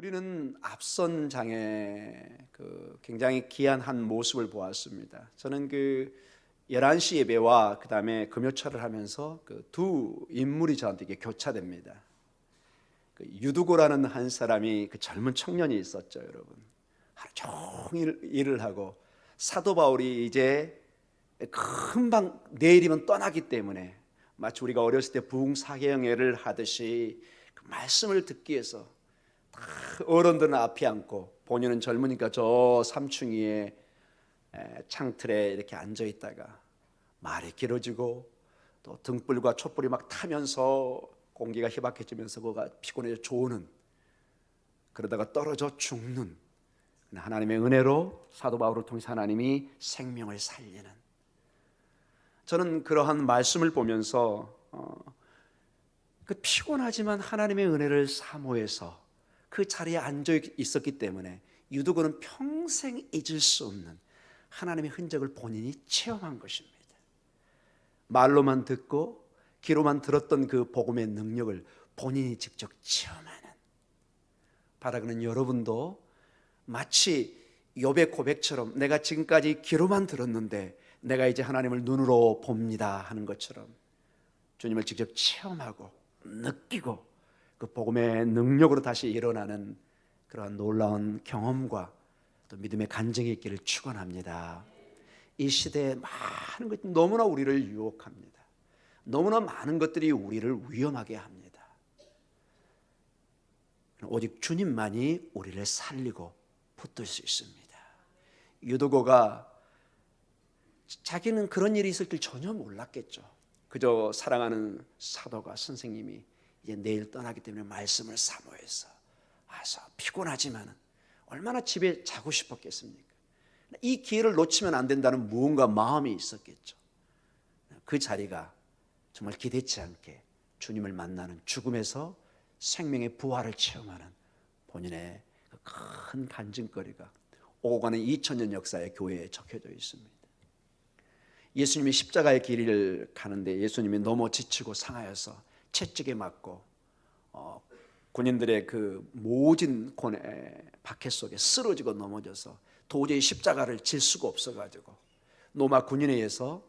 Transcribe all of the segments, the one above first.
우리는 앞선 장에 굉장히 귀한 한 모습을 보았습니다. 저는 11시 예배와 그 다음에 금요철을 하면서 두 인물이 저한테 교차됩니다. 유두고라는 한 사람이 젊은 청년이 있었죠, 여러분. 하루 종일 일을 하고 사도 바울이 이제 금방 내일이면 떠나기 때문에 마치 우리가 어렸을 때 부흥사경회를 하듯이 그 말씀을 듣기 위해서 다 어른들은 앞에 앉고 본인은 젊으니까 저 삼층이에 창틀에 이렇게 앉아 있다가 말이 길어지고 또 등불과 촛불이 막 타면서 공기가 희박해지면서 그가 피곤해져 조는, 그러다가 떨어져 죽는, 하나님의 은혜로 사도 바울을 통해서 하나님이 생명을 살리는, 저는 그러한 말씀을 보면서 피곤하지만 하나님의 은혜를 사모해서 그 자리에 앉아 있었기 때문에 유두고는 평생 잊을 수 없는 하나님의 흔적을 본인이 체험한 것입니다. 말로만 듣고 귀로만 들었던 그 복음의 능력을 본인이 직접 체험하는, 바라는 여러분도 마치 욥의 고백처럼 내가 지금까지 귀로만 들었는데 내가 이제 하나님을 눈으로 봅니다 하는 것처럼 주님을 직접 체험하고 느끼고 그 복음의 능력으로 다시 일어나는 그러한 놀라운 경험과 또 믿음의 간증이 있기를 축원합니다. 이 시대에 많은 것들이 너무나 우리를 유혹합니다. 너무나 많은 것들이 우리를 위험하게 합니다. 오직 주님만이 우리를 살리고 붙들 수 있습니다. 유두고가 자기는 그런 일이 있을 줄 전혀 몰랐겠죠. 그저 사랑하는 사도가, 선생님이 이제 내일 떠나기 때문에 말씀을 사모해서 와서 피곤하지만 얼마나 집에 자고 싶었겠습니까? 이 기회를 놓치면 안 된다는 무언가 마음이 있었겠죠. 그 자리가 정말 기대치 않게 주님을 만나는, 죽음에서 생명의 부활을 체험하는 본인의 큰 간증거리가 오고 가는 2000년 역사의 교회에 적혀져 있습니다. 예수님이 십자가의 길을 가는데 예수님이 너무 지치고 상하여서 채찍에 맞고 군인들의 그 모진 박해 속에 쓰러지고 넘어져서 도저히 십자가를 질 수가 없어가지고 로마 군인에 의해서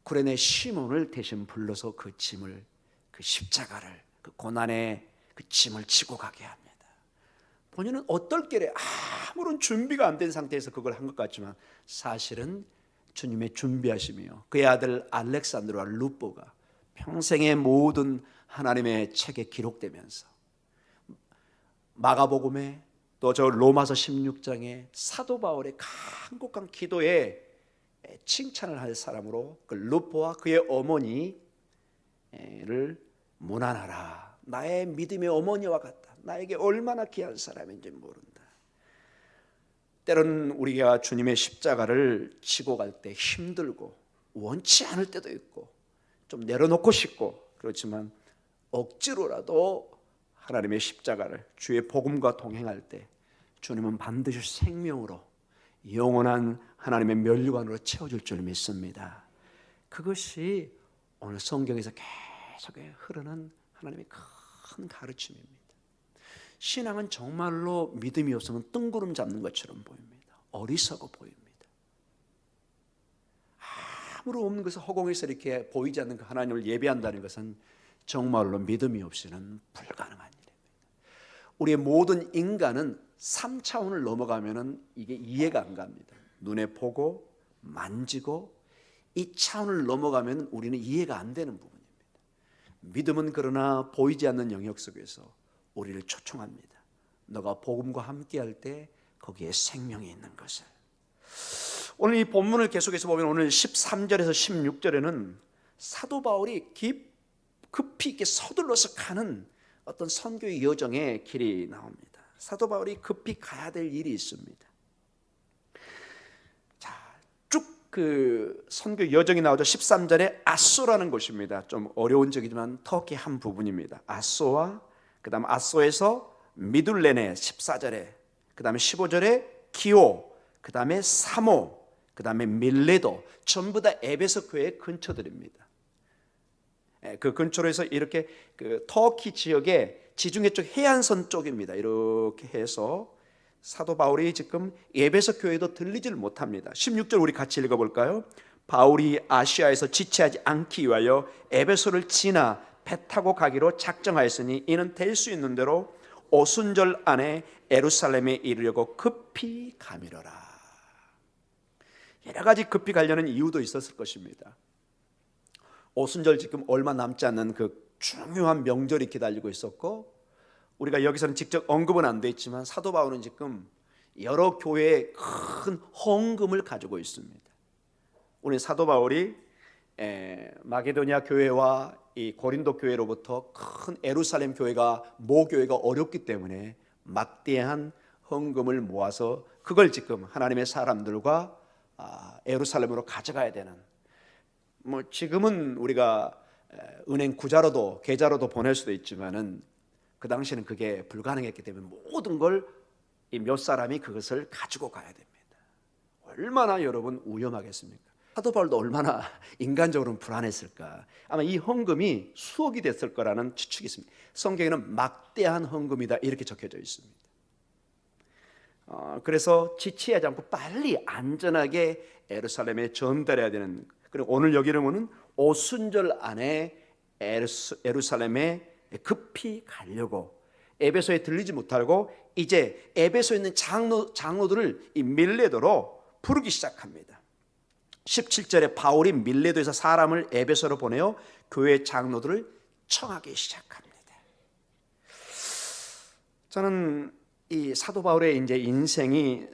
구레네 시몬을 대신 불러서 그 짐을, 그 십자가를, 그 고난의 그 짐을 지고 가게 합니다. 본인은 어떨 길에 아무런 준비가 안 된 상태에서 그걸 한 것 같지만 사실은 주님의 준비하심이요, 그의 아들 알렉산드로와 루포가 평생의 모든 하나님의 책에 기록되면서 마가복음에 또 저 로마서 16장에 사도 바울의 간곡한 기도에 칭찬을 할 사람으로 그 루포와 그의 어머니를 문안하라. 나의 믿음의 어머니와 같다. 나에게 얼마나 귀한 사람인지 모른다. 때로는 우리가 주님의 십자가를 지고 갈 때 힘들고 원치 않을 때도 있고 좀 내려놓고 싶고 그렇지만 억지로라도 하나님의 십자가를, 주의 복음과 동행할 때 주님은 반드시 생명으로 영원한 하나님의 면류관으로 채워줄 줄 믿습니다. 그것이 오늘 성경에서 계속 흐르는 하나님의 큰 가르침입니다. 신앙은 정말로 믿음이 없으면 뜬구름 잡는 것처럼 보입니다. 어리석어 보입니다. 아무런 없는 것을 허공에서 이렇게 보이지 않는 그 하나님을 예배한다는 것은 정말로 믿음이 없이는 불가능한 일입니다. 우리의 모든 인간은 3차원을 넘어가면 이게 이해가 안 갑니다. 눈에 보고 만지고 이 차원을 넘어가면 우리는 이해가 안 되는 부분입니다. 믿음은 그러나 보이지 않는 영역 속에서 우리를 초청합니다. 너가 복음과 함께할 때 거기에 생명이 있는 것을. 오늘 이 본문을 계속해서 보면 오늘 13절에서 16절에는 사도 바울이 급히 이렇게 서둘러서 가는 어떤 선교의 여정의 길이 나옵니다. 사도 바울이 급히 가야 될 일이 있습니다. 자, 쭉 그 선교 여정이 나오죠. 13절에 아소라는 곳입니다. 좀 어려운 적이지만 터키 한 부분입니다. 아소와 그 다음 아소에서 미둘레네 14절에, 그 다음에 15절에 기오, 그 다음에 사모, 그 다음에 밀레도, 전부 다 에베소 교회 근처들입니다. 그 근처로 해서 이렇게 그 터키 지역에 지중해 쪽 해안선 쪽입니다. 이렇게 해서 사도 바울이 지금 에베소 교회도 들리지를 못합니다. 16절 우리 같이 읽어볼까요? 바울이 아시아에서 지체하지 않기 위하여 에베소를 지나 배 타고 가기로 작정하였으니 이는 될 수 있는 대로 오순절 안에 예루살렘에 이르려고 급히 가미러라. 여러 가지 급히 가려는 이유도 있었을 것입니다. 오순절 지금 얼마 남지 않는 그 중요한 명절이 기다리고 있었고, 우리가 여기서는 직접 언급은 안 돼 있지만 사도 바울은 지금 여러 교회에 큰 헌금을 가지고 있습니다. 우리 사도 바울이 마게도니아 교회와 이 고린도 교회로부터 큰 예루살렘 교회가 모교회가 어렵기 때문에 막대한 헌금을 모아서 그걸 지금 하나님의 사람들과 예루살렘으로 가져가야 되는, 뭐 지금은 우리가 은행 구자로도 계좌로도 보낼 수도 있지만은 그 당시에는 그게 불가능했기 때문에 모든 걸 이 몇 사람이 그것을 가지고 가야 됩니다. 얼마나 여러분 위험하겠습니까? 사도 바울도 얼마나 인간적으로는 불안했을까. 아마 이 헌금이 수억이 됐을 거라는 추측이 있습니다. 성경에는 막대한 헌금이다 이렇게 적혀져 있습니다. 그래서 지체하지 않고 빨리 안전하게 예루살렘에 전달해야 되는, 그리고 오늘 여기는 오순절 안에 예루살렘에 급히 가려고 에베소에 들리지 못하고 이제 에베소에 있는 장로들을 이 밀레도로 부르기 시작합니다. 17절에 바울이 밀레도에서 사람을 에베소로 보내어 교회 장로들을 청하기 시작합니다. 저는 이 사도 바울의 이제 인생이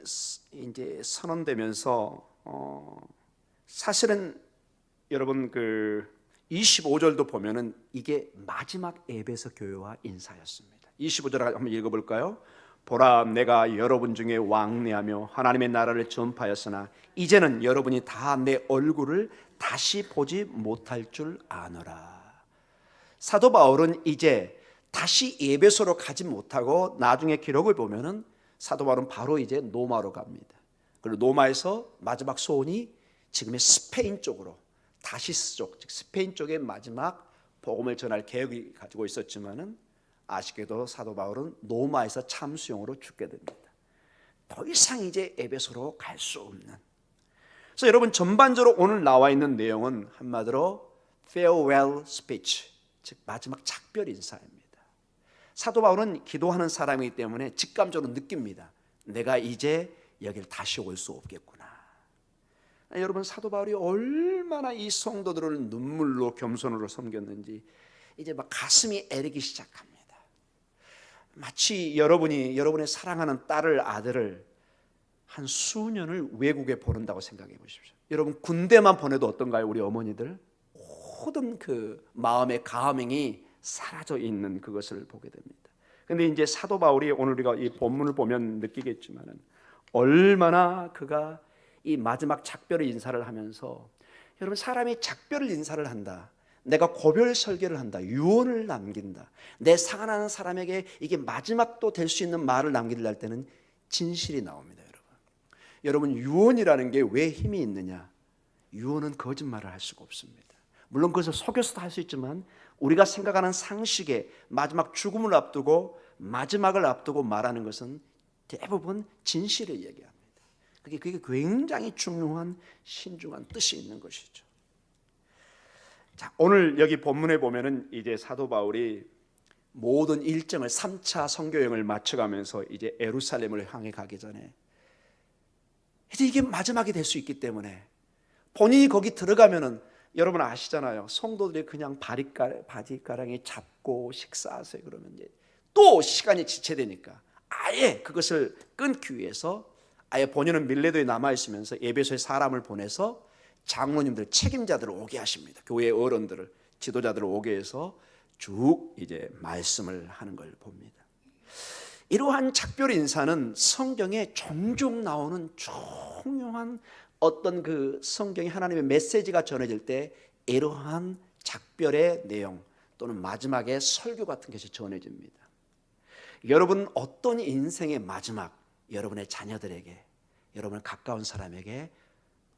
이제 선언되면서 사실은 여러분 그 25절도 보면은 이게 마지막 에베소 교회와 인사였습니다. 25절 한번 읽어볼까요? 보라, 내가 여러분 중에 왕래하며 하나님의 나라를 전파하였으나 이제는 여러분이 다 내 얼굴을 다시 보지 못할 줄 아노라. 사도 바울은 이제 다시 에베소로 가지 못하고 나중에 기록을 보면은 사도 바울은 바로 이제 로마로 갑니다. 그리고 로마에서 마지막 소원이 지금의 스페인 쪽으로, 다시스 쪽, 즉 스페인 쪽에 마지막 복음을 전할 계획이 가지고 있었지만은 아쉽게도 사도 바울은 로마에서 참수용으로 죽게 됩니다. 더 이상 이제 에베소로 갈 수 없는. 그래서 여러분 전반적으로 오늘 나와 있는 내용은 한마디로 farewell speech, 즉 마지막 작별 인사입니다. 사도 바울은 기도하는 사람이기 때문에 직감적으로 느낍니다. 내가 이제 여길 다시 올 수 없겠구나. 여러분 사도 바울이 얼마나 이 성도들을 눈물로 겸손으로 섬겼는지 이제 막 가슴이 애리기 시작합니다. 마치 여러분의 사랑하는 딸을, 아들을 한 수년을 외국에 보낸다고 생각해 보십시오. 여러분 군대만 보내도 어떤가요? 우리 어머니들 모든 그 마음의 감흥이 사라져 있는 그것을 보게 됩니다. 그런데 이제 사도 바울이 오늘 우리가 이 본문을 보면 느끼겠지만은 얼마나 그가 이 마지막 작별의 인사를 하면서, 여러분 사람이 작별을 인사를 한다, 내가 고별 설계를 한다, 유언을 남긴다, 내 사랑하는 사람에게 이게 마지막도 될 수 있는 말을 남기려 할 때는 진실이 나옵니다. 여러분 유언이라는 게 왜 힘이 있느냐? 유언은 거짓말을 할 수가 없습니다. 물론 그것을 속여서도 할 수 있지만 우리가 생각하는 상식에 마지막 죽음을 앞두고 마지막을 앞두고 말하는 것은 대부분 진실을 얘기합니다. 그게 굉장히 중요한 신중한 뜻이 있는 것이죠. 자, 오늘 여기 본문에 보면은 이제 사도 바울이 모든 일정을 3차 선교 여행을 마쳐가면서 이제 예루살렘을 향해 가기 전에 이제 이게 마지막이 될 수 있기 때문에 본인이 거기 들어가면은 여러분 아시잖아요. 성도들이 그냥 바지가랑이 잡고 식사하세요 그러면 이제 또 시간이 지체되니까 아예 그것을 끊기 위해서 아예 본인은 밀레도에 남아 있으면서 에베소에 사람을 보내서 장로님들, 책임자들을 오게 하십니다. 교회의 어른들을, 지도자들을 오게 해서 쭉 이제 말씀을 하는 걸 봅니다. 이러한 작별 인사는 성경에 종종 나오는 중요한 어떤 그 성경의 하나님의 메시지가 전해질 때 이러한 작별의 내용 또는 마지막에 설교 같은 것이 전해집니다. 여러분 어떤 인생의 마지막, 여러분의 자녀들에게, 여러분 가까운 사람에게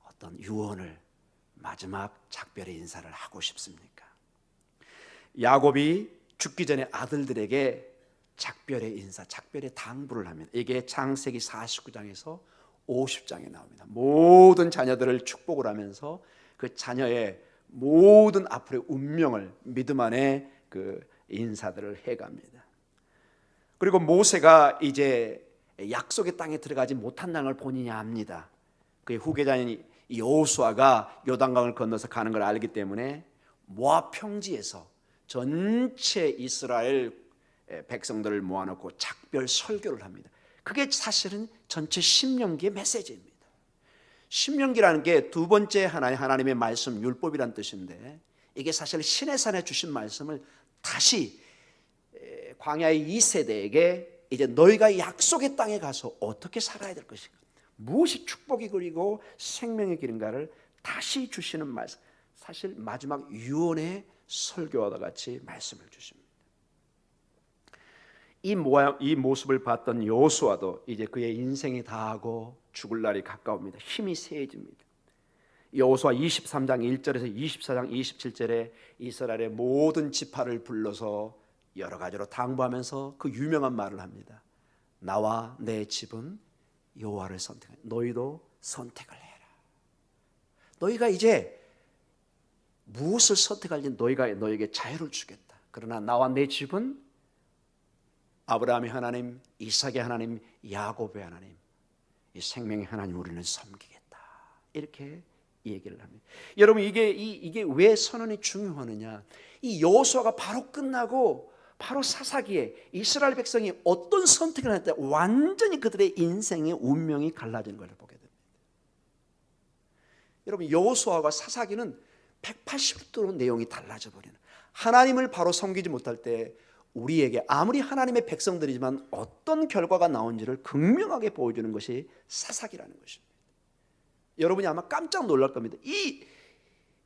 어떤 유언을, 마지막 작별의 인사를 하고 싶습니까? 야곱이 죽기 전에 아들들에게 작별의 인사, 작별의 당부를 합니다. 이게 창세기 49장에서 50장에 나옵니다. 모든 자녀들을 축복을 하면서 그 자녀의 모든 앞으로의 운명을 믿음 안에 그 인사들을 해갑니다. 그리고 모세가 이제 약속의 땅에 들어가지 못한 날 본인이 압니다. 그의 후계자인 여호수아가 요단강을 건너서 가는 걸 알기 때문에 모압 평지에서 전체 이스라엘 백성들을 모아놓고 작별 설교를 합니다. 그게 사실은 전체 신명기의 메시지입니다. 신명기라는 게 두 번째 하나님의 말씀 율법이란 뜻인데, 이게 사실 시내산에 주신 말씀을 다시 광야의 2세대에게 이제 너희가 약속의 땅에 가서 어떻게 살아야 될 것인가, 무엇이 축복이 그리고 생명의 길인가를 다시 주시는 말씀, 사실 마지막 유언의 설교와 같이 말씀을 주십니다. 이 모습을 봤던 여호수아도 이제 그의 인생이 다하고 죽을 날이 가까웁니다. 힘이 세해집니다. 여호수아 23장 1절에서 24장 27절에 이스라엘의 모든 지파를 불러서 여러 가지로 당부하면서 그 유명한 말을 합니다. 나와 내 집은 여호와를 선택하라. 너희도 선택을 해라. 너희가 이제 무엇을 선택할지 너희에게 자유를 주겠다. 그러나 나와 내 집은 아브라함의 하나님, 이삭의 하나님, 야곱의 하나님, 이 생명의 하나님 우리는 섬기겠다. 이렇게 얘기를 합니다. 여러분, 이게 왜 선언이 중요하느냐? 이 여호수아가 바로 끝나고 바로 사사기에 이스라엘 백성이 어떤 선택을 할 때 완전히 그들의 인생의 운명이 갈라지는 걸 보게 됩니다. 여러분, 여호수아와 사사기는 180도로 내용이 달라져 버리는, 하나님을 바로 섬기지 못할 때 우리에게 아무리 하나님의 백성들이지만 어떤 결과가 나온지를 극명하게 보여주는 것이 사사기라는 것입니다. 여러분이 아마 깜짝 놀랄 겁니다. 이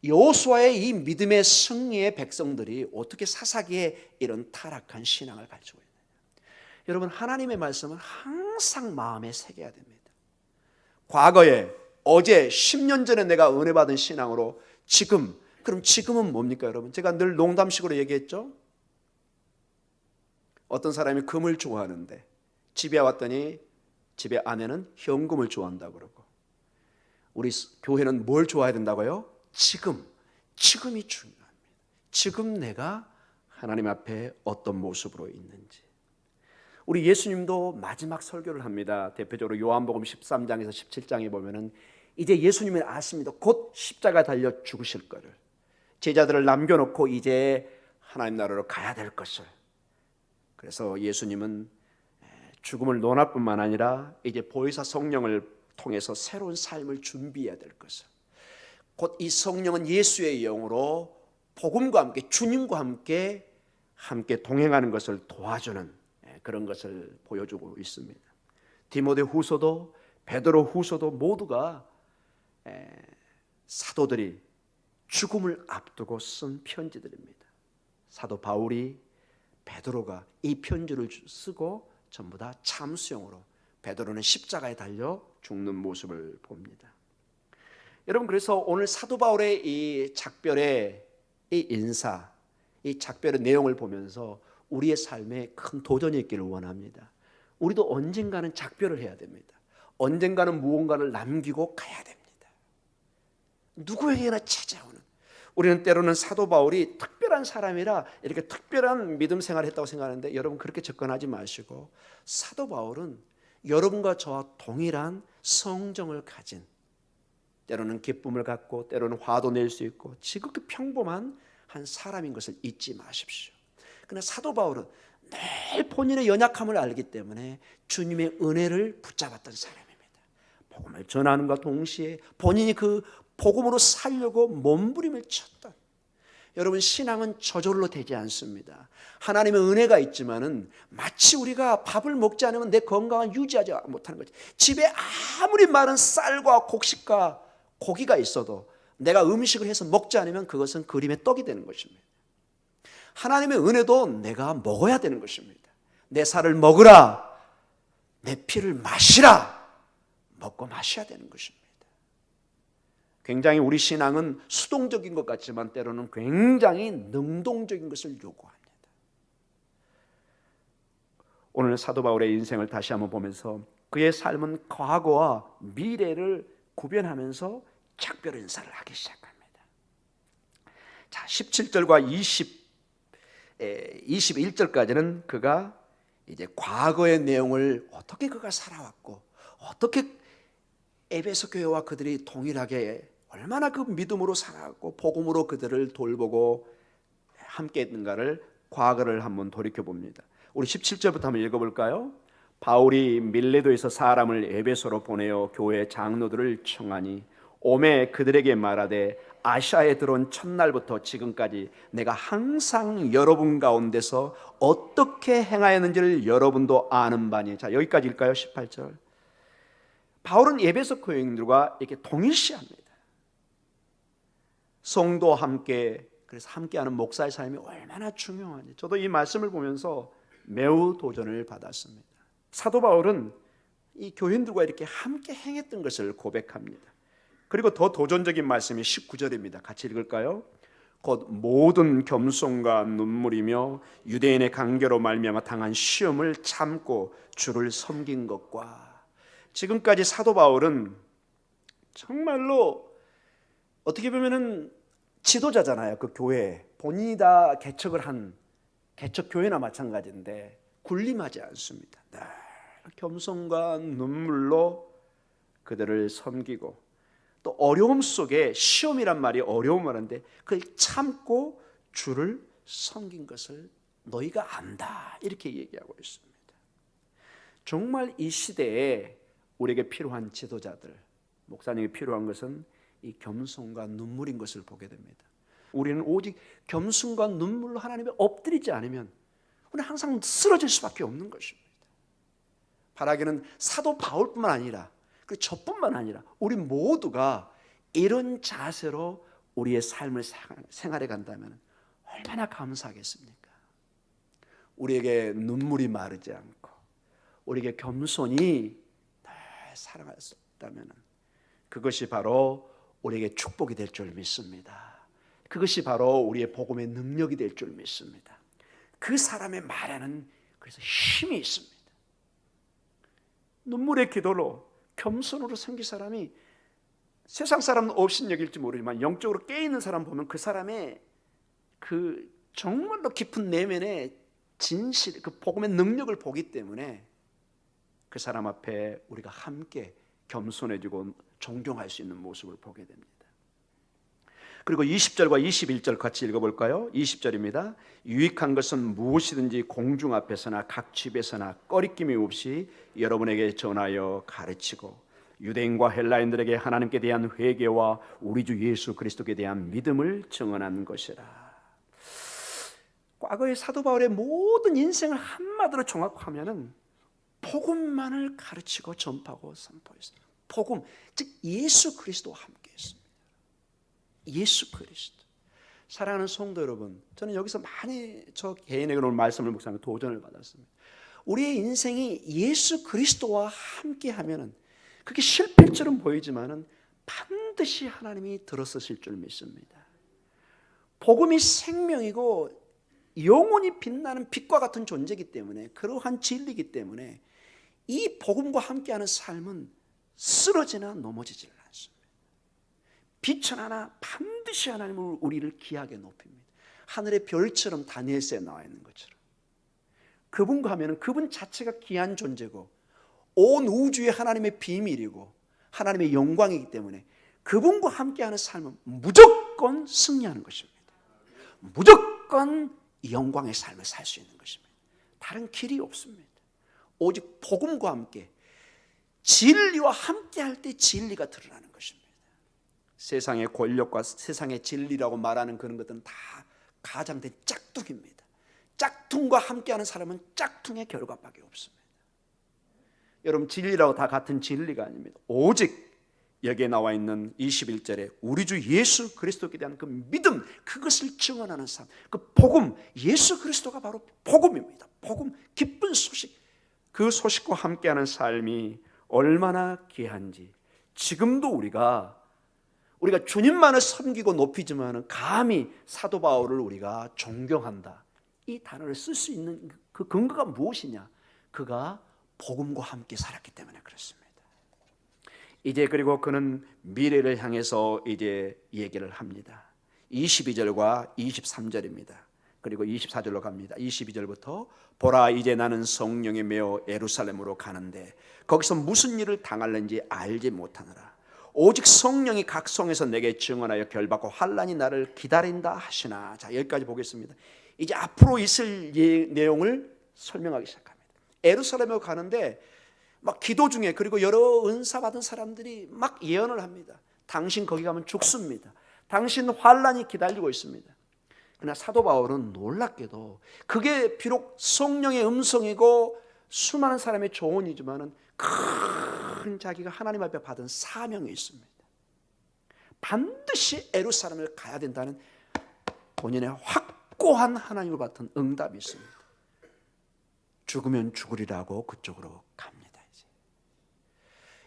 여호수아의 이 믿음의 승리의 백성들이 어떻게 사사기에 이런 타락한 신앙을 가지고 있느냐. 여러분, 하나님의 말씀은 항상 마음에 새겨야 됩니다. 과거에, 어제, 10년 전에 내가 은혜 받은 신앙으로 그럼 지금은 뭡니까 여러분? 제가 늘 농담식으로 얘기했죠. 어떤 사람이 금을 좋아하는데 집에 왔더니 집에 아내는 현금을 좋아한다고 그러고, 우리 교회는 뭘 좋아해야 된다고요? 지금이 중요합니다. 지금 내가 하나님 앞에 어떤 모습으로 있는지. 우리 예수님도 마지막 설교를 합니다. 대표적으로 요한복음 13장에서 17장에 보면은 이제 예수님은 아십니다. 곧 십자가 달려 죽으실 거를, 제자들을 남겨놓고 이제 하나님 나라로 가야 될 것을. 그래서 예수님은 죽음을 논할 뿐만 아니라 이제 보혜사 성령을 통해서 새로운 삶을 준비해야 될 것을, 곧 이 성령은 예수의 영으로 복음과 함께 주님과 함께 동행하는 것을 도와주는 그런 것을 보여주고 있습니다. 디모데 후서도 베드로 후서도 모두가 사도들이 죽음을 앞두고 쓴 편지들입니다. 사도 바울이, 베드로가 이 편지를 쓰고 전부 다 참수형으로, 베드로는 십자가에 달려 죽는 모습을 봅니다. 여러분, 그래서 오늘 사도 바울의 이 작별의 이 인사, 이 작별의 내용을 보면서 우리의 삶에 큰 도전이 있기를 원합니다. 우리도 언젠가는 작별을 해야 됩니다. 언젠가는 무언가를 남기고 가야 됩니다. 누구에게나 찾아오는, 우리는 때로는 사도 바울이 특별한 사람이라 이렇게 특별한 믿음 생활을 했다고 생각하는데, 여러분 그렇게 접근하지 마시고, 사도 바울은 여러분과 저와 동일한 성정을 가진, 때로는 기쁨을 갖고 때로는 화도 낼 수 있고 지극히 평범한 한 사람인 것을 잊지 마십시오. 그러나 사도 바울은 늘 본인의 연약함을 알기 때문에 주님의 은혜를 붙잡았던 사람입니다. 복음을 전하는과 동시에 본인이 그 복음으로 살려고 몸부림을 쳤던, 여러분 신앙은 저절로 되지 않습니다. 하나님의 은혜가 있지만은 마치 우리가 밥을 먹지 않으면 내 건강을 유지하지 못하는 거지. 집에 아무리 많은 쌀과 곡식과 고기가 있어도 내가 음식을 해서 먹지 않으면 그것은 그림의 떡이 되는 것입니다. 하나님의 은혜도 내가 먹어야 되는 것입니다. 내 살을 먹으라, 내 피를 마시라, 먹고 마셔야 되는 것입니다. 굉장히 우리 신앙은 수동적인 것 같지만 때로는 굉장히 능동적인 것을 요구합니다. 오늘 사도 바울의 인생을 다시 한번 보면서 그의 삶은 과거와 미래를 구별하면서 작별 인사를 하기 시작합니다. 자, 17절과 21절까지는 그가 이제 과거의 내용을 어떻게 그가 살아왔고 어떻게 에베소 교회와 그들이 동일하게 얼마나 그 믿음으로 살아왔고 복음으로 그들을 돌보고 함께 했는가를 과거를 한번 돌이켜 봅니다. 우리 17절부터 한번 읽어볼까요? 바울이 밀레도에서 사람을 에베소로 보내어 교회 장로들을 청하니 오매 그들에게 말하되 아시아에 들어온 첫날부터 지금까지 내가 항상 여러분 가운데서 어떻게 행하였는지를 여러분도 아는 바니. 자, 여기까지 읽까요? 18절. 바울은 에베소 교인들과 이렇게 동일시합니다. 성도와 함께, 그래서 함께하는 목사의 삶이 얼마나 중요한지 저도 이 말씀을 보면서 매우 도전을 받았습니다. 사도 바울은 이 교인들과 이렇게 함께 행했던 것을 고백합니다. 그리고 더 도전적인 말씀이 19절입니다. 같이 읽을까요? 곧 모든 겸손과 눈물이며 유대인의 강교로 말미암아 당한 시험을 참고 주를 섬긴 것과. 지금까지 사도 바울은 정말로 어떻게 보면은 지도자잖아요. 그 교회 본인이 다 개척을 한 개척 교회나 마찬가지인데 군림하지 않습니다. 늘 겸손과 눈물로 그들을 섬기고 또 어려움 속에, 시험이란 말이 어려움을 하는데 그걸 참고 주를 섬긴 것을 너희가 안다, 이렇게 얘기하고 있습니다. 정말 이 시대에 우리에게 필요한 지도자들, 목사님이 필요한 것은 이 겸손과 눈물인 것을 보게 됩니다. 우리는 오직 겸손과 눈물로 하나님에 엎드리지 않으면 우리는 항상 쓰러질 수밖에 없는 것입니다. 바라기는 사도 바울뿐만 아니라 그 저뿐만 아니라 우리 모두가 이런 자세로 우리의 삶을 생활해 간다면 얼마나 감사하겠습니까? 우리에게 눈물이 마르지 않고 우리에게 겸손이 살아갈 수 있다면 그것이 바로 우리에게 축복이 될 줄 믿습니다. 그것이 바로 우리의 복음의 능력이 될 줄 믿습니다. 그 사람의 말에는 그래서 힘이 있습니다. 눈물의 기도로 겸손으로 생긴 사람이 세상 사람은 업신여길지 모르지만 영적으로 깨있는 사람 보면 그 사람의 그 정말로 깊은 내면의 진실, 그 복음의 능력을 보기 때문에 그 사람 앞에 우리가 함께 겸손해지고 존경할 수 있는 모습을 보게 됩니다. 그리고 20절과 21절 같이 읽어볼까요? 20절입니다. 유익한 것은 무엇이든지 공중 앞에서나 각 집에서나 꺼리낌이 없이 여러분에게 전하여 가르치고 유대인과 헬라인들에게 하나님께 대한 회개와 우리 주 예수 그리스도께 대한 믿음을 증언한 것이라. 과거의 사도 바울의 모든 인생을 한마디로 종합하면은 복음만을 가르치고 전파하고 선포했습니다. 복음, 즉 예수 그리스도와 함께했습니다. 예수 그리스도. 사랑하는 성도 여러분, 저는 여기서 많이 저 개인에게 오늘 말씀을 묵상하며 도전을 받았습니다. 우리의 인생이 예수 그리스도와 함께하면은 그게 실패처럼 보이지만은 반드시 하나님이 들어서실 줄 믿습니다. 복음이 생명이고 영원히 빛나는 빛과 같은 존재이기 때문에, 그러한 진리이기 때문에 이 복음과 함께하는 삶은 쓰러지나 넘어지질 않습니다. 빛은 하나 반드시 하나님은 우리를 귀하게 높입니다. 하늘의 별처럼 다니엘서에 나와 있는 것처럼 그분과 하면은 그분 자체가 귀한 존재고 온 우주의 하나님의 비밀이고 하나님의 영광이기 때문에 그분과 함께하는 삶은 무조건 승리하는 것입니다. 무조건 영광의 삶을 살 수 있는 것입니다. 다른 길이 없습니다. 오직 복음과 함께 진리와 함께할 때 진리가 드러나는 것입니다. 세상의 권력과 세상의 진리라고 말하는 그런 것들은 다 가장된 짝퉁입니다. 짝퉁과 함께하는 사람은 짝퉁의 결과밖에 없습니다. 여러분, 진리라고 다 같은 진리가 아닙니다. 오직 여기에 나와 있는 21절에 우리 주 예수 그리스도에 대한 그 믿음, 그것을 증언하는 삶, 그 복음, 예수 그리스도가 바로 복음입니다. 복음, 기쁜 소식, 그 소식과 함께하는 삶이 얼마나 귀한지 지금도 우리가 주님만을 섬기고 높이지만 감히 사도 바울을 우리가 존경한다, 이 단어를 쓸 수 있는 그 근거가 무엇이냐? 그가 복음과 함께 살았기 때문에 그렇습니다. 이제 그리고 그는 미래를 향해서 이제 얘기를 합니다. 22절과 23절입니다. 그리고 24절로 갑니다. 22절부터 보라 이제 나는 성령에 매어 예루살렘으로 가는데 거기서 무슨 일을 당할는지 알지 못하느라 오직 성령이 각 성에서 내게 증언하여 결받고 환난이 나를 기다린다 하시나. 자, 여기까지 보겠습니다. 이제 앞으로 있을 내용을 설명하기 시작합니다. 예루살렘으로 가는데 막 기도 중에 그리고 여러 은사 받은 사람들이 막 예언을 합니다. 당신 거기 가면 죽습니다. 당신 환난이 기다리고 있습니다. 그러나 사도 바울은 놀랍게도 그게 비록 성령의 음성이고 수많은 사람의 조언이지만은 큰 자기가 하나님 앞에 받은 사명이 있습니다. 반드시 예루살렘을 가야 된다는 본인의 확고한 하나님을 받은 응답이 있습니다. 죽으면 죽으리라고 그쪽으로 갑니다. 이제.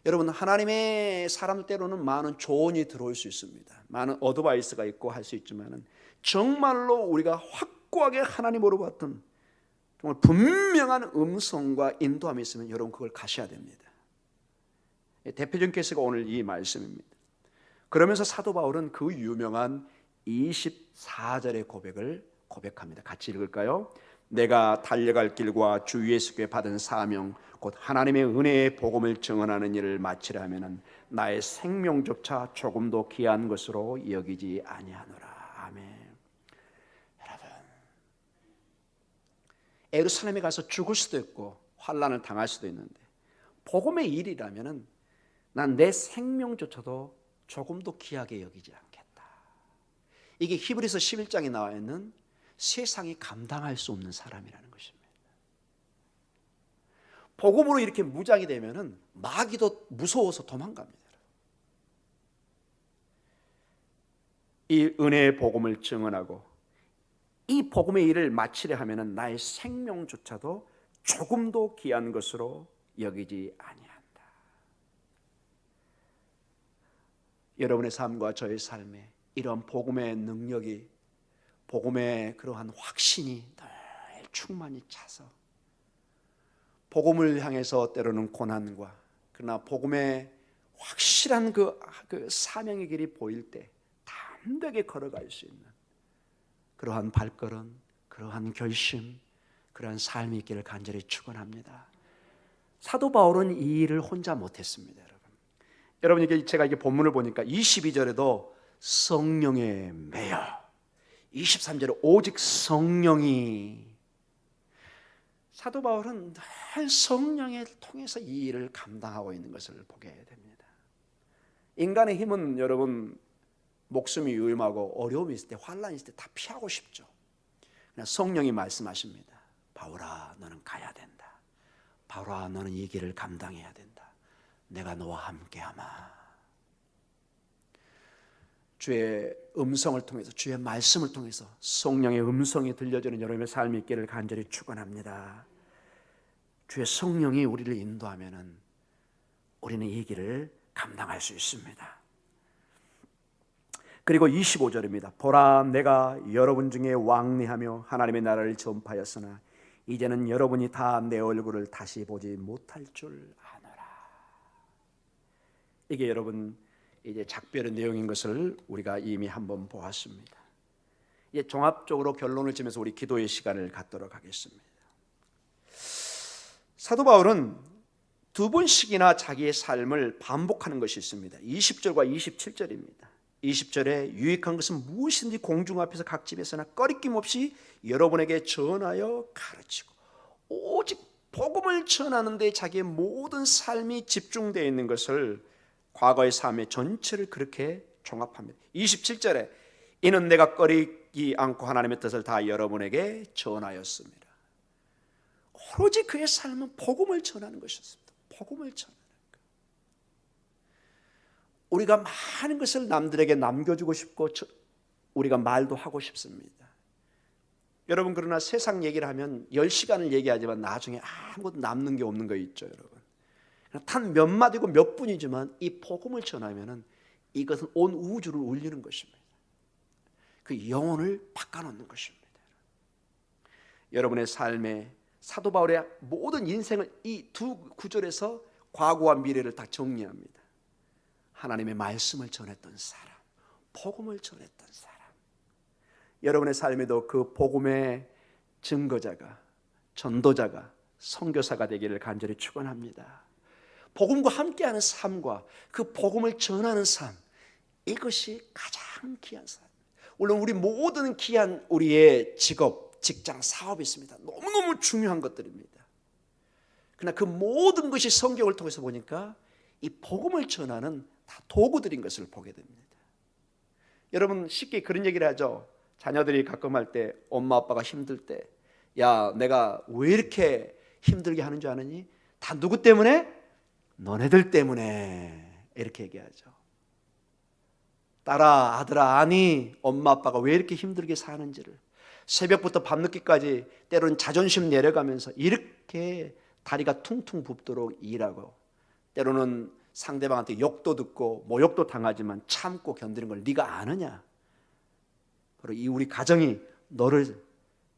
여러분, 하나님의 사람 때로는 많은 조언이 들어올 수 있습니다. 많은 어드바이스가 있고 할 수 있지만은 정말로 우리가 확고하게 하나님으로 받은 정말 분명한 음성과 인도함이 있으면 여러분 그걸 가셔야 됩니다. 대표적인 케이스가 오늘 이 말씀입니다. 그러면서 사도 바울은 그 유명한 24절의 고백을 고백합니다. 같이 읽을까요? 내가 달려갈 길과 주 예수께 받은 사명 곧 하나님의 은혜의 복음을 증언하는 일을 마치려 하면은 나의 생명조차 조금도 귀한 것으로 여기지 아니하노라. 아멘. 예루살렘에 가서 죽을 수도 있고 환난을 당할 수도 있는데 복음의 일이라면은 난 내 생명조차도 조금도 귀하게 여기지 않겠다. 이게 히브리서 11장에 나와 있는 세상이 감당할 수 없는 사람이라는 것입니다. 복음으로 이렇게 무장이 되면은 마귀도 무서워서 도망갑니다. 이 은혜의 복음을 증언하고 이 복음의 일을 마치려 하면은 나의 생명조차도 조금도 귀한 것으로 여기지 아니한다. 여러분의 삶과 저의 삶에 이러한 복음의 능력이, 복음의 그러한 확신이 늘 충만히 차서 복음을 향해서 때로는 고난과 그러나 복음의 확실한 그 사명의 길이 보일 때 담대하게 걸어갈 수 있는 그러한 발걸음, 그러한 결심, 그러한 삶이 있기를 간절히 축원합니다. 사도 바울은 이 일을 혼자 못했습니다, 여러분. 여러분 이게 제가 이게 본문을 보니까 22절에도 성령에 매여, 23절에 오직 성령이, 사도 바울은 늘 성령을 통해서 이 일을 감당하고 있는 것을 보게 됩니다. 인간의 힘은 여러분 목숨이 위험하고 어려움이 있을 때, 환난이 있을 때 다 피하고 싶죠. 그러나 성령이 말씀하십니다. 바울아, 너는 가야 된다. 바울아, 너는 이 길을 감당해야 된다. 내가 너와 함께하마. 주의 음성을 통해서, 주의 말씀을 통해서 성령의 음성이 들려주는 여러분의 삶이 있기를 간절히 축원합니다. 주의 성령이 우리를 인도하면은 우리는 이 길을 감당할 수 있습니다. 그리고 25절입니다. 보라, 내가 여러분 중에 왕래하며 하나님의 나라를 전파하였으나 이제는 여러분이 다 내 얼굴을 다시 보지 못할 줄 아노라. 이게 여러분 이제 작별의 내용인 것을 우리가 이미 한번 보았습니다. 이제 종합적으로 결론을 지면서 우리 기도의 시간을 갖도록 하겠습니다. 사도 바울은 두 번씩이나 자기의 삶을 반복하는 것이 있습니다. 20절과 27절입니다. 20절에 유익한 것은 무엇인지 공중 앞에서 각 집에서나 꺼리낌 없이 여러분에게 전하여 가르치고, 오직 복음을 전하는 데 자기의 모든 삶이 집중되어 있는 것을 과거의 삶의 전체를 그렇게 종합합니다. 27절에 이는 내가 꺼리지 않고 하나님의 뜻을 다 여러분에게 전하였습니다. 오로지 그의 삶은 복음을 전하는 것이었습니다. 복음을 전하는 것. 우리가 많은 것을 남들에게 남겨주고 싶고 우리가 말도 하고 싶습니다. 여러분, 그러나 세상 얘기를 하면 10시간을 얘기하지만 나중에 아무것도 남는 게 없는 거 있죠, 여러분. 단 몇 마디고 몇 분이지만 이 복음을 전하면은 이것은 온 우주를 울리는 것입니다. 그 영혼을 바꿔놓는 것입니다. 여러분의 삶에 사도 바울의 모든 인생을 이 두 구절에서 과거와 미래를 다 정리합니다. 하나님의 말씀을 전했던 사람, 복음을 전했던 사람. 여러분의 삶에도 그 복음의 증거자가, 전도자가, 선교사가 되기를 간절히 축원합니다. 복음과 함께하는 삶과 그 복음을 전하는 삶, 이것이 가장 귀한 삶. 물론 우리 모든 귀한 우리의 직업, 직장, 사업이 있습니다. 너무너무 중요한 것들입니다. 그러나 그 모든 것이 성경을 통해서 보니까 이 복음을 전하는 다 도구들인 것을 보게 됩니다. 여러분 쉽게 그런 얘기를 하죠. 자녀들이 가끔 할 때 엄마 아빠가 힘들 때, 야 내가 왜 이렇게 힘들게 하는 줄 아느니? 다 누구 때문에? 너네들 때문에. 이렇게 얘기하죠. 딸아, 아들아, 아니 엄마 아빠가 왜 이렇게 힘들게 사는지를, 새벽부터 밤늦게까지 때로는 자존심 내려가면서 이렇게 다리가 퉁퉁 붓도록 일하고, 때로는 상대방한테 욕도 듣고 모욕도 당하지만 참고 견디는 걸 네가 아느냐? 바로 이 우리 가정이 너를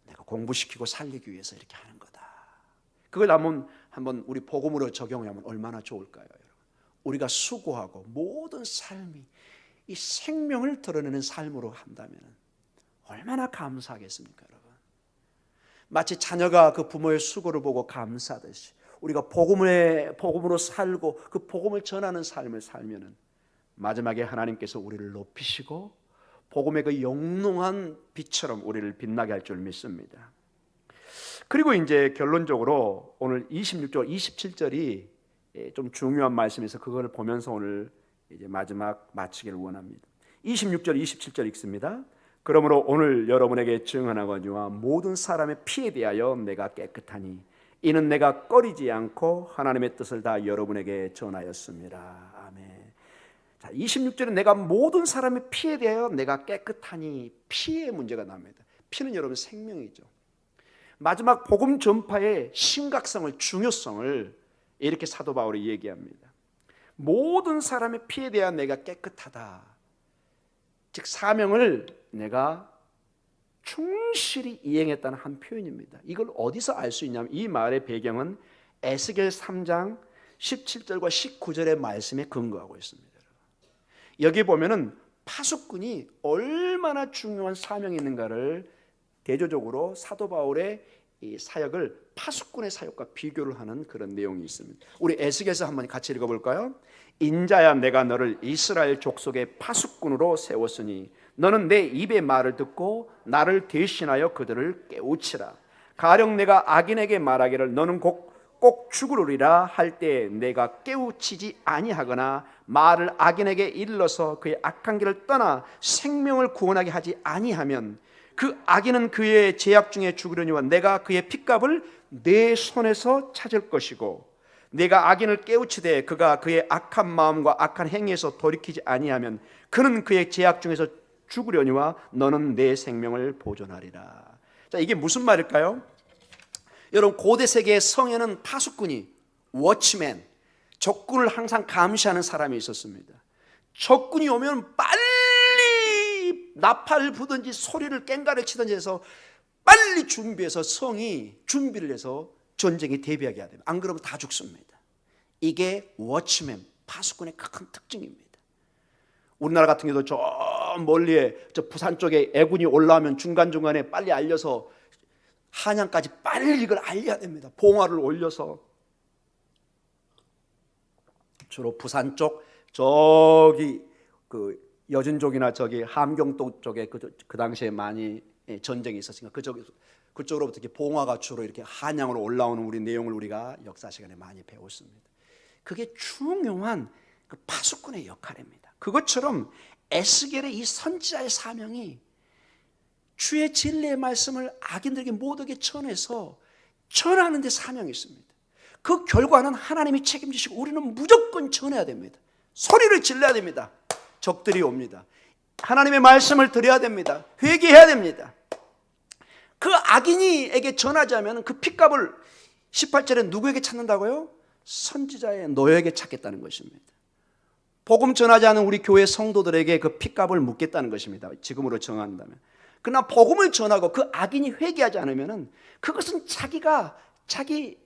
내가 공부시키고 살리기 위해서 이렇게 하는 거다. 그걸 한번 우리 복음으로 적용하면 얼마나 좋을까요, 여러분? 우리가 수고하고 모든 삶이 이 생명을 드러내는 삶으로 한다면 얼마나 감사하겠습니까, 여러분? 마치 자녀가 그 부모의 수고를 보고 감사하듯이 우리가 복음으로 살고 그 복음을 전하는 삶을 살면은 마지막에 하나님께서 우리를 높이시고 복음의 그 영롱한 빛처럼 우리를 빛나게 할 줄 믿습니다. 그리고 이제 결론적으로 오늘 26절, 27절이 좀 중요한 말씀에서 그걸 보면서 오늘 이제 마지막 마치기를 원합니다. 26절, 27절 읽습니다. 그러므로 오늘 여러분에게 증언하거니와 모든 사람의 피에 대하여 내가 깨끗하니 이는 내가 꺼리지 않고 하나님의 뜻을 다 여러분에게 전하였습니다. 아멘. 자, 26절에 내가 모든 사람의 피에 대하여 내가 깨끗하니, 피의 문제가 납니다. 피는 여러분 생명이죠. 마지막 복음 전파의 심각성을, 중요성을 이렇게 사도 바울이 얘기합니다. 모든 사람의 피에 대하여 내가 깨끗하다. 즉 사명을 내가 충실히 이행했다는 한 표현입니다. 이걸 어디서 알 수 있냐면 이 말의 배경은 에스겔 3장 17절과 19절의 말씀에 근거하고 있습니다. 여기 보면은 파수꾼이 얼마나 중요한 사명이 있는가를 대조적으로 사도 바울의 이 사역을 파수꾼의 사역과 비교를 하는 그런 내용이 있습니다. 우리 에스겔서 한번 같이 읽어볼까요? 인자야 내가 너를 이스라엘 족속의 파수꾼으로 세웠으니 너는 내 입의 말을 듣고 나를 대신하여 그들을 깨우치라. 가령 내가 악인에게 말하기를 너는 꼭 죽으리라 할 때 내가 깨우치지 아니하거나 말을 악인에게 일러서 그의 악한 길을 떠나 생명을 구원하게 하지 아니하면 그 악인은 그의 죄악 중에 죽으려니와 내가 그의 핏값을 내 손에서 찾을 것이고 내가 악인을 깨우치되 그가 그의 악한 마음과 악한 행위에서 돌이키지 아니하면 그는 그의 죄악 중에서 죽으려니와 너는 내 생명을 보존하리라. 자, 이게 무슨 말일까요? 여러분 고대 세계의 성에는 파수꾼이 워치맨, 적군을 항상 감시하는 사람이 있었습니다. 적군이 오면 빨리 나팔을 부든지 소리를 꽹가를 치든지 해서 빨리 준비해서 성이 준비를 해서 전쟁에 대비하게 해야 됩니다. 안 그러면 다 죽습니다. 이게 워치맨, 파수꾼의 큰 특징입니다. 우리나라 같은 경우도 저 멀리에 저 부산 쪽에 애군이 올라오면 중간중간에 빨리 알려서 한양까지 빨리 이걸 알려야 됩니다. 봉화를 올려서 주로 부산 쪽 저기 그 여진족이나 저기 함경도 쪽에 그 당시에 많이 전쟁이 있었으니까 그쪽으로부터 이렇게 봉화가 주로 이렇게 한양으로 올라오는 우리 내용을 우리가 역사 시간에 많이 배웠습니다. 그게 중요한 그 파수꾼의 역할입니다. 그것처럼 에스겔의 이 선지자의 사명이 주의 진리의 말씀을 악인들에게 모두에게 전해서 전하는 데 사명이 있습니다. 그 결과는 하나님이 책임지시고 우리는 무조건 전해야 됩니다. 소리를 질러야 됩니다. 적들이 옵니다. 하나님의 말씀을 드려야 됩니다. 회개해야 됩니다. 그 악인이에게 전하자면 그 핏값을 18절에 누구에게 찾는다고요? 선지자의 너에게 찾겠다는 것입니다. 복음 전하지 않은 우리 교회 성도들에게 그 핏값을 묻겠다는 것입니다. 지금으로 정한다면. 그러나 복음을 전하고 그 악인이 회개하지 않으면 그것은 자기가 자기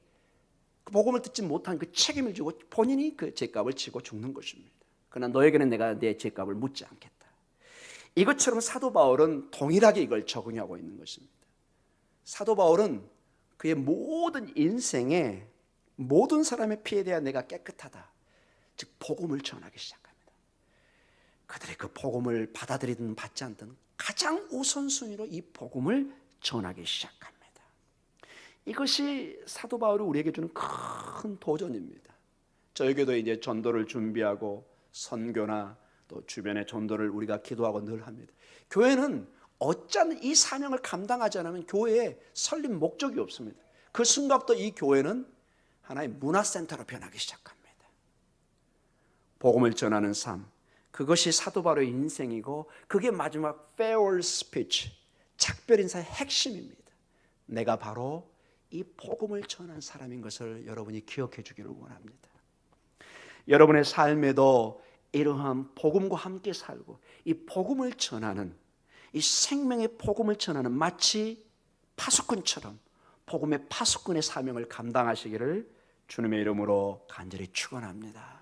복음을 듣지 못한 그 책임을 지고 본인이 그 죄값을 지고 죽는 것입니다. 그러나 너에게는 내가 내 죄값을 묻지 않겠다. 이것처럼 사도 바울은 동일하게 이걸 적용하고 있는 것입니다. 사도 바울은 그의 모든 인생에 모든 사람의 피에 대한 내가 깨끗하다, 즉 복음을 전하기 시작합니다. 그들이 그 복음을 받아들이든 받지 않든 가장 우선순위로 이 복음을 전하기 시작합니다. 이것이 사도 바울이 우리에게 주는 큰 도전입니다. 저에게도 이제 전도를 준비하고 선교나 또 주변의 전도를 우리가 기도하고 늘 합니다. 교회는 어쩌면 이 사명을 감당하지 않으면 교회에 설립 목적이 없습니다. 그 순간부터 이 교회는 하나의 문화센터로 변하기 시작합니다. 복음을 전하는 삶, 그것이 사도 바울의 인생이고 그게 마지막 farewell speech, 작별 인사의 핵심입니다. 내가 바로 이 복음을 전한 사람인 것을 여러분이 기억해 주기를 원합니다. 여러분의 삶에도 이러한 복음과 함께 살고 이 복음을 전하는, 이 생명의 복음을 전하는 마치 파수꾼처럼 복음의 파수꾼의 사명을 감당하시기를 주님의 이름으로 간절히 축원합니다.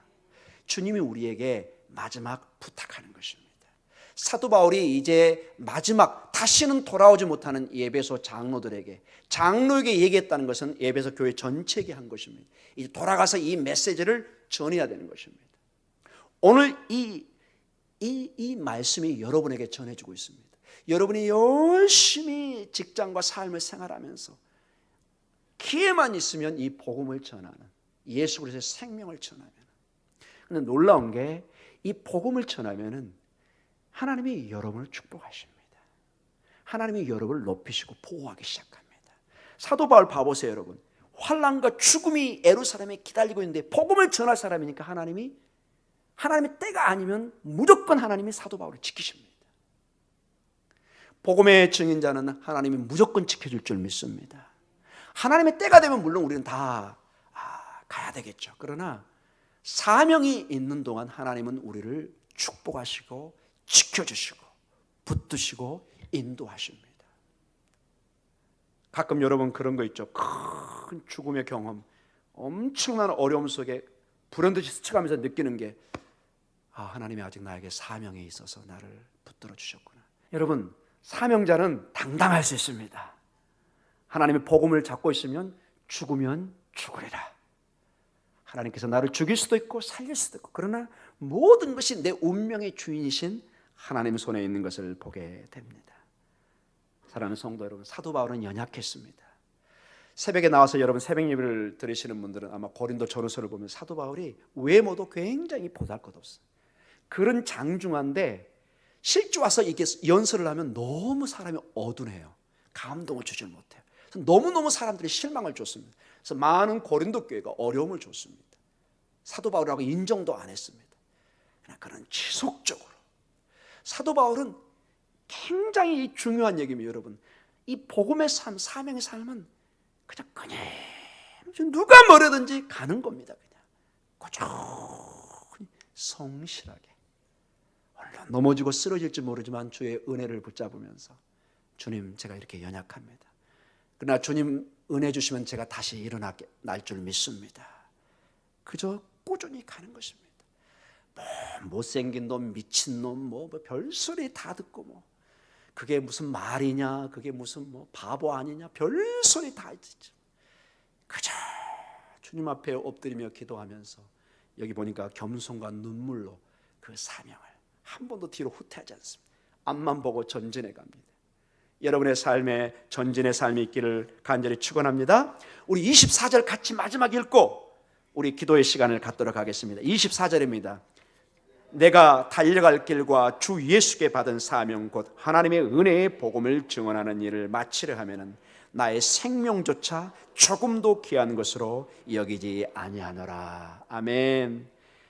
주님이 우리에게 마지막 부탁하는 것입니다. 사도 바울이 이제 마지막 다시는 돌아오지 못하는 에베소 장로에게 얘기했다는 것은 에베소 교회 전체에게 한 것입니다. 이제 돌아가서 이 메시지를 전해야 되는 것입니다. 오늘 이 말씀이 여러분에게 전해지고 있습니다. 여러분이 열심히 직장과 삶을 생활하면서 기회만 있으면 이 복음을 전하는, 예수 그리스도의 생명을 전하면, 근데 놀라운 게 이 복음을 전하면은 하나님이 여러분을 축복하십니다. 하나님이 여러분을 높이시고 보호하기 시작합니다. 사도 바울 봐보세요, 여러분. 환난과 죽음이 예루살렘에 기다리고 있는데 복음을 전할 사람이니까 하나님의 때가 아니면 무조건 하나님이 사도 바울을 지키십니다. 복음의 증인자는 하나님이 무조건 지켜줄 줄 믿습니다. 하나님의 때가 되면 물론 우리는 다 가야 되겠죠. 그러나 사명이 있는 동안 하나님은 우리를 축복하시고 지켜주시고 붙드시고 인도하십니다. 가끔 여러분 그런 거 있죠. 큰 죽음의 경험, 엄청난 어려움 속에 불현듯이 스쳐가면서 느끼는 게 하나님이 아직 나에게 사명이 있어서 나를 붙들어 주셨구나. 여러분, 사명자는 당당할 수 있습니다. 하나님의 복음을 잡고 있으면 죽으면 죽으리라. 하나님께서 나를 죽일 수도 있고 살릴 수도 있고, 그러나 모든 것이 내 운명의 주인이신 하나님 손에 있는 것을 보게 됩니다. 사랑하는 성도 여러분, 사도 바울은 연약했습니다. 새벽에 나와서 여러분 새벽 예배를 들으시는 분들은 아마 고린도 전후서를 보면 사도 바울이 외모도 굉장히 보잘것없어요. 그런 장중한데 실제 와서 이게 연설을 하면 너무 사람이 어두해요. 감동을 주질 못해요. 너무너무 사람들이 실망을 줬습니다. 그래서 많은 고린도 교회가 어려움을 줬습니다. 사도 바울이라고 인정도 안 했습니다. 그런 지속적으로 사도 바울은 굉장히 중요한 얘기입니다. 여러분, 이 복음의 삶, 사명의 삶은 그냥 누가 뭐라든지 가는 겁니다. 그냥 꾸준히 성실하게, 물론 넘어지고 쓰러질지 모르지만 주의 은혜를 붙잡으면서 주님, 제가 이렇게 연약합니다. 그러나 주님 은혜 주시면 제가 다시 일어날 줄 믿습니다. 그저 꾸준히 가는 것입니다. 못생긴 놈, 미친 놈, 별소리 다 듣고 그게 무슨 말이냐, 그게 무슨 바보 아니냐, 별소리 다 듣죠. 그저 주님 앞에 엎드리며 기도하면서 여기 보니까 겸손과 눈물로 그 사명을 한 번도 뒤로 후퇴하지 않습니다. 앞만 보고 전진해 갑니다. 여러분의 삶에 전진의 삶이 있기를 간절히 축원합니다. 우리 24절 같이 마지막 읽고 우리 기도의 시간을 갖도록 하겠습니다. 24절입니다. 내가 달려갈 길과 주 예수께 받은 사명 곧 하나님의 은혜의 복음을 증언하는 일을 마치려 하면은 나의 생명조차 조금도 귀한 것으로 여기지 아니하노라. 아멘.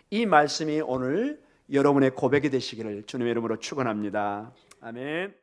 이 말씀이 오늘 여러분의 고백이 되시기를 주님의 이름으로 축원합니다. 아멘.